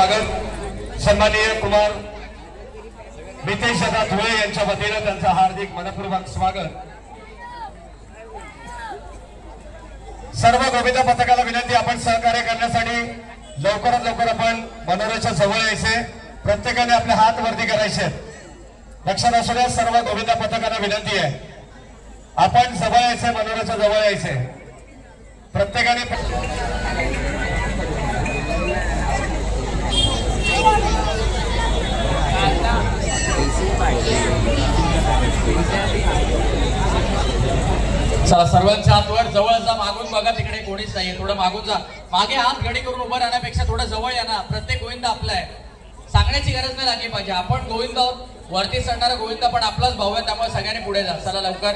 सन्माननीय कुमार मितेश दादा धुळे यांच्या वतीने त्यांचा हार्दिक मनपूर्वक स्वागत। सर्व गोविंद पथकाला विनंती, आपण सहकार्य करण्यासाठी लवकरात लवकर आपण मनोराच्या जवळ यायचे, प्रत्येकाने आपले हात वरती करायचे। लक्षात असू द्या, सर्व गोविंद पथकाला विनंती आहे, आपण जवळ यायचे, मनोराच्या जवळ यायचे प्रत्येकाने। चला सर्वांच्या हातवर जवळ जा, मागून बघा, तिकडे कोणीच नाहीये, थोडं मागून जा। मागे हात घडी करून उभं राहण्यापेक्षा थोडं जवळ या ना। प्रत्येक गोविंद आपला आहे, सांगण्याची गरज नाही लागली पाहिजे। आपण गोविंद वरती चढणारा गोविंद पण आपलाच भाऊ आहे, त्यामुळे सगळ्यांनी पुढे जा। चला लवकर।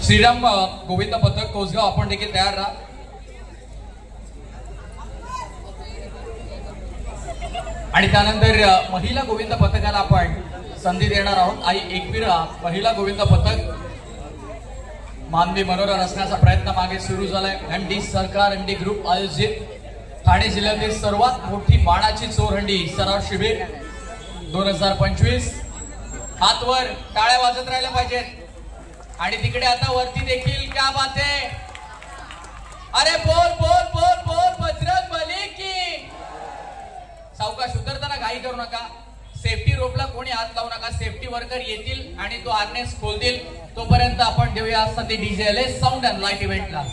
श्रीराम गोविंद पथक कोसगाव, आपण देखील तयार राहा। आणि त्यानंतर महिला गोविंद पथकाला आपण संधी देणार आहोत। आई एकविरा महिला गोविंद पथक मानवी मनोरा रचण्याचा प्रयत्न मागे सुरू झालाय। एमडी सरकार एमडी ग्रुप आयोजित ठाणे जिल्ह्यातील सर्वात मोठी बाणाची चोरहंडी सराव शिबिर 2025। हातवर टाळ्या वाजत राहिल्या पाहिजेत। आणि तिकडे आता वरती देखील क्या बात आहे, अरे बोल बोल बोल बोल बजरंग बली की। सावकाश उतरताना घाई करू नका, सेफ्टी रोपला कोणी हात लावू नका। सेफ्टी वर्कर येतील आणि तो हार्नेस खोलतील, तोपर्यंत आपण देऊया संधी डीजे साऊंड अँड लाईट इव्हेंटला।